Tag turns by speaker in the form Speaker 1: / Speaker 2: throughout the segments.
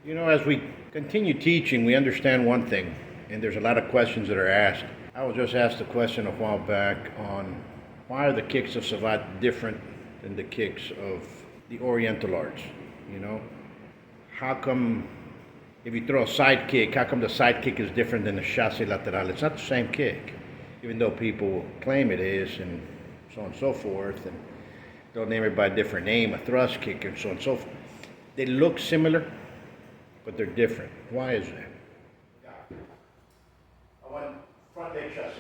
Speaker 1: You know, as we continue teaching, we understand one thing, and there's a lot of questions that are asked. I was just asked a question a while back on why are the kicks of Savate different than the kicks of the Oriental arts? You know, how come if you throw a side kick, how come the side kick is different than the chasse lateral? It's not the same kick, even though people claim it is, and so on and so forth, and they'll name it by a different name, a thrust kick, and so on and so forth. They look similar, but they're different. Why is that? I want front leg chasse.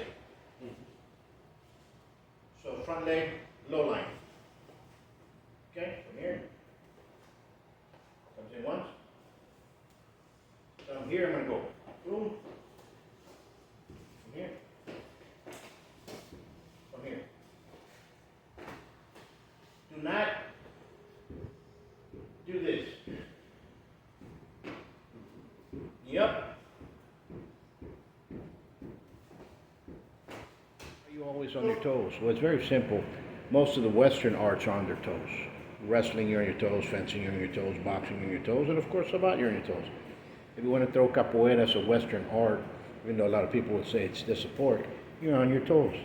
Speaker 1: So front leg, low line. Okay, from here. Comes in once. So I'm here, I'm going to go boom. From here. From here. Do not do this. Yep. Are you always on your toes? Well, it's very simple. Most of the Western arts are on their toes. Wrestling, you're on your toes. Fencing, you're on your toes. Boxing, you're on your toes. And of course, Savate, you're on your toes. If you want to throw capoeira as a Western art, even though a lot of people would say it's disappointing, you're on your toes.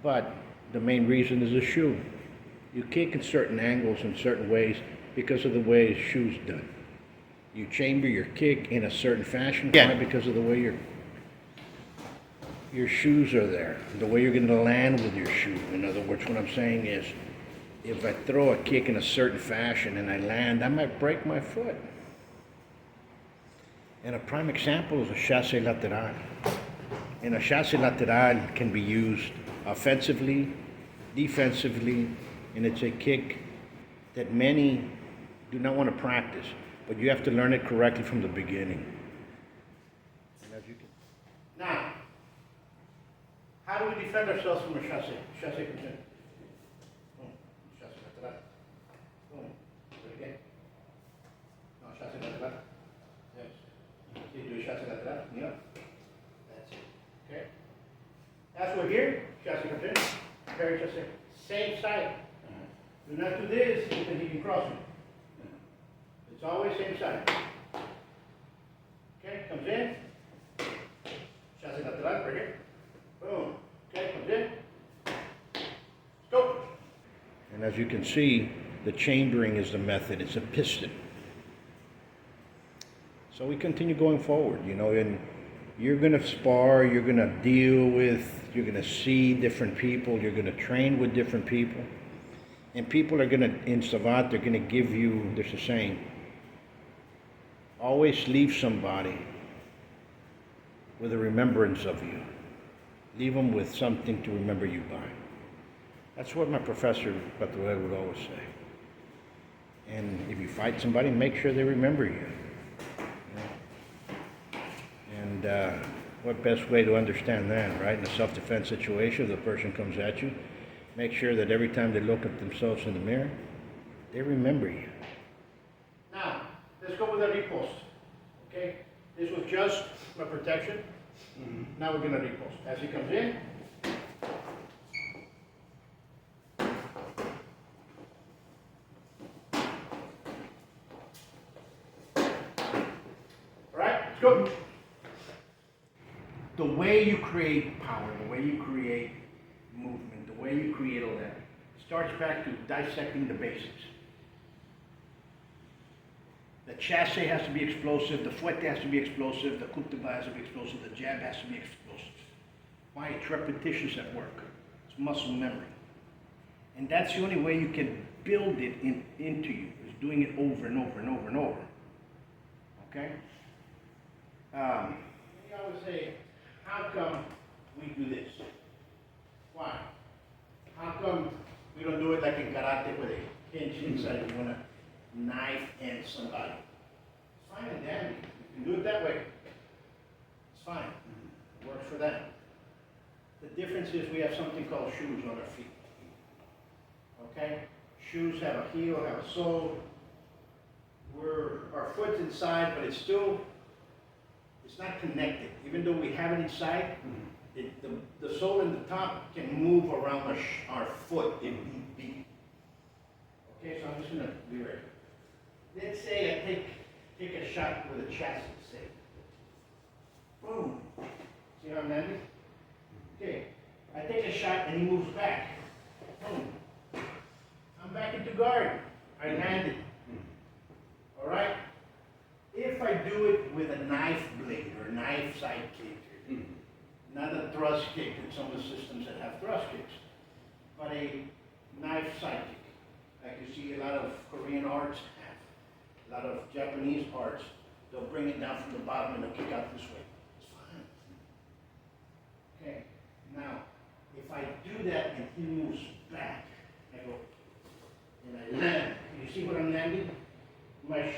Speaker 1: But the main reason is the shoe. You kick in certain angles in certain ways because of the way the shoe's done. You chamber your kick in a certain fashion. Why? Because of the way your shoes are there, the way you're going to land with your shoe. In other words, what I'm saying is, if I throw a kick in a certain fashion and I land, I might break my foot. And a prime example is a chasse lateral. And a chasse lateral can be used offensively, defensively, and it's a kick that many do not want to practice, but you have to learn it correctly from the beginning. Now, how do we defend ourselves from a chasse? Chasse contend. Boom. Chasse lateral. Boom. Do it again. No, chasse lateral. Yes. You do chasse lateral. Yep. That's it. Okay. That's what here. Chasse contend. Very chasse. Same side. Do not do this because he can cross me. It's always same side. Okay, comes in. Chasse lateral, right here. Boom. Okay, comes in. Let's go. And as you can see, the chambering is the method. It's a piston. So we continue going forward, you know, and you're going to spar, you're going to deal with, you're going to see different people, you're going to train with different people. And people are going to, in Savate, they're going to give you, there's a saying, always leave somebody with a remembrance of you. Leave them with something to remember you by. That's what my professor, Lateral, would always say. And if you fight somebody, make sure they remember you. And what best way to understand that, right? In a self-defense situation, if the person comes at you, make sure that every time they look at themselves in the mirror, they remember you. Now, let's go with the riposte. Okay? This was just my protection. Now we're going to riposte. As he comes in, all right, let's go. The way you create power, the way you create movement, the way you create all that, starts back to dissecting the basics. The chasse has to be explosive, the fouette has to be explosive, the coup de bas has to be explosive, the jab has to be explosive. Why? It's repetitions at work. It's muscle memory. And that's the only way you can build it into you, is doing it over and over and over and over. Okay? I always say, how come we do this? Why? How come we don't do it like in karate where they pinch inside and want to knife end somebody? It's fine and dandy. You can do it that way. It's fine. It works for them. The difference is we have something called shoes on our feet. Okay? Shoes have a heel, have a sole. Our foot's inside, but it's not connected. Even though we have it inside, the sole in the top can move around our foot if need be. Okay, so I'm just going to be ready. Let's say I take take a shot with a chasse, say. Boom. See how I'm landing? Okay. I take a shot and he moves back. Boom. I'm back into guard. I landed. All right? If I do it with a knife blade or knife side kick, not a thrust kick in some of the systems that have thrust kicks, but a knife side kick, like you see a lot of Korean arts have, a lot of Japanese arts, they'll bring it down from the bottom and they'll kick out this way. It's fine. Okay, now, if I do that and he moves back, I go, and I land. You see what I'm landing? My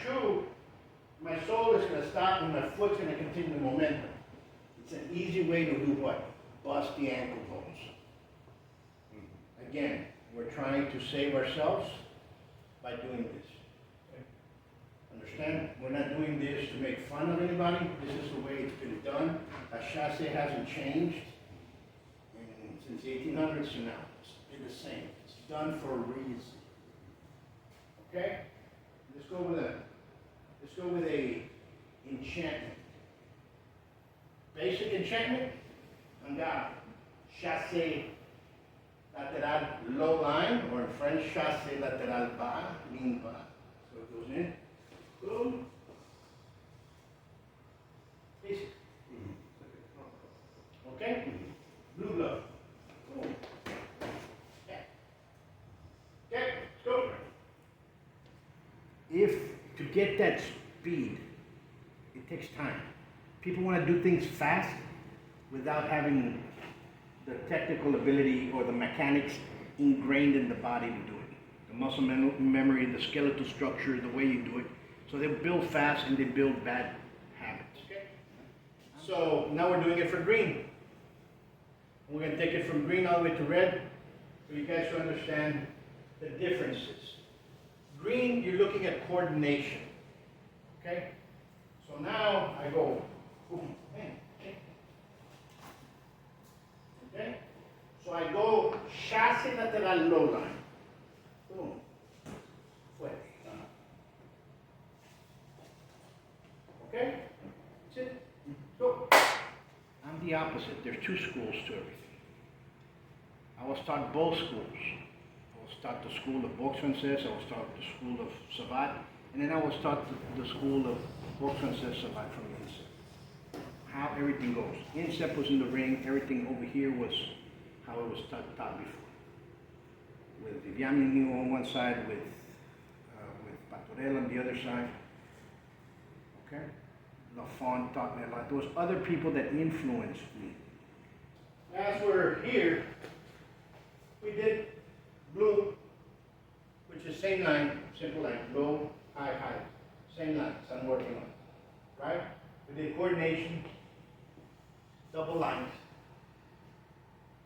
Speaker 1: shoe, my sole is going to stop and my foot's going to continue the momentum. It's an easy way to do what? Bust the ankle bones. Again, we're trying to save ourselves by doing this. Understand? We're not doing this to make fun of anybody. This is the way it's been done. A chasse hasn't changed since the 1800s to now. It's been the same. It's done for a reason. Okay? Let's go with a enchantment. Basic enchantment. Anga chasse lateral low line, or in French chasse lateral bas, lean bas. So it goes in. Boom. Basic. Okay? Blue glove. Boom. Okay. Okay, let's go. If to get that speed, it takes time. People want to do things fast without having the technical ability or the mechanics ingrained in the body to do it. The muscle memory, the skeletal structure, the way you do it. So they build fast and they build bad habits. Okay. So now we're doing it for green. We're going to take it from green all the way to red so you guys will understand the differences. Green, you're looking at coordination. Okay? So now I go, boom, bang, okay? Okay? So I go chasse lateral low line. Boom. Fuerte. Okay? That's it. Go. I'm the opposite. There's two schools to everything. I was taught both schools. I was taught the school of Buitron Academy, I was taught the school of Savate, and then I was taught the school of Buitron Academy Savate from the inset. How everything goes. Inset was in the ring, everything over here was how it was taught before. With Viviani on one side, with Patorel on the other side. Okay? LaFont taught me a lot. There was other people that influenced me. As we're here, we did blue, which is same line, simple line, low, high, high. Same lines I'm working on, right? We did coordination, double lines.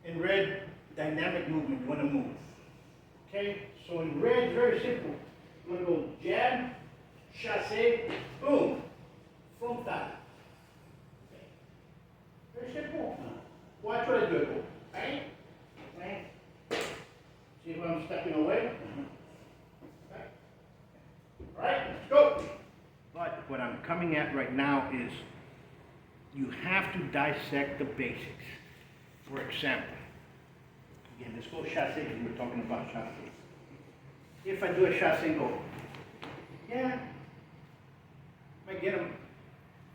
Speaker 1: In red, dynamic movement, you want to move. Okay, so in red, very simple. I'm going to go jab, chasse, boom, frontal. Okay. Very simple. Watch what I do. Go bang, bang. See if I'm stepping away? Okay. All right, let's go. But what I'm coming at right now is you have to dissect the basics. For example, again, let's go chasse because we're talking about chasse. If I do a chasse and go, yeah, I might get them.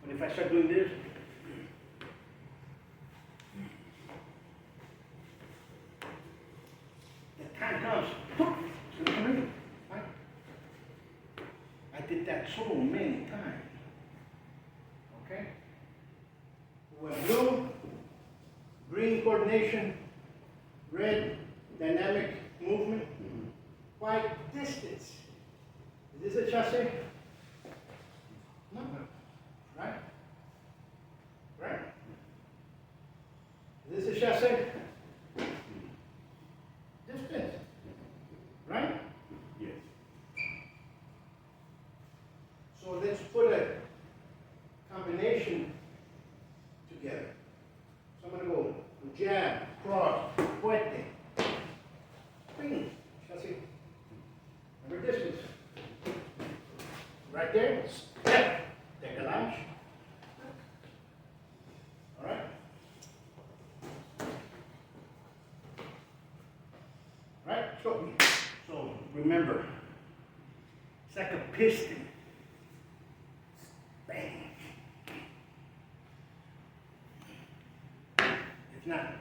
Speaker 1: But if I start doing this, the time comes, it's gonna come in. Right? I did that so many times. Okay? With blue, green coordination, red dynamic movement, white distance. Is this a chasse? No. Right? Right? Is this a chasse? Distance. Right?
Speaker 2: Yes.
Speaker 1: So let's put a combination together. So I'm going to go jab, cross, fuerte, bing, chasse. Remember distance. Right there, step, décollage. All right? Right? So remember, it's like a piston. Bang. It's not.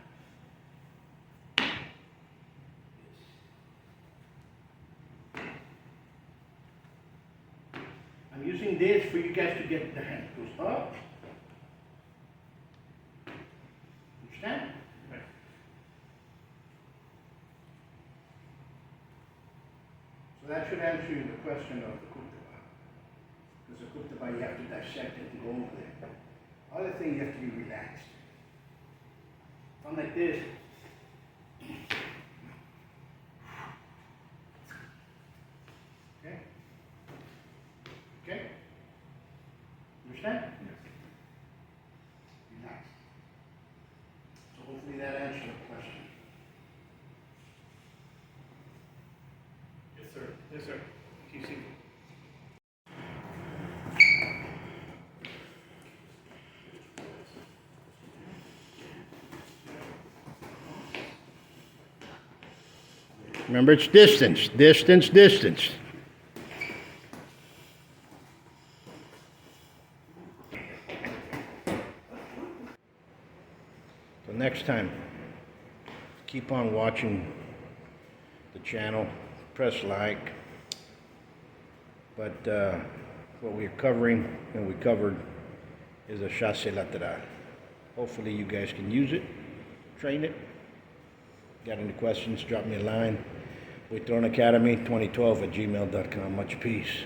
Speaker 1: I'm using this for you guys to get the hand. It goes up. Understand? Right. So that should answer you the question of the coup de barre. Because the coup de barre, you have to dissect it and go over there. Other thing, you have to be relaxed. If I'm like this, okay? Okay? Understand? Yes. Relax. So hopefully that answers your question.
Speaker 2: Yes, sir. Yes, sir. Keep seated.
Speaker 1: Remember, it's distance, distance, distance. So next time, keep on watching the channel, press like. But what we're covering and we covered is a chasse lateral. Hopefully you guys can use it, train it. Got any questions, drop me a line. Buitron Academy 2012 @gmail.com. Much peace.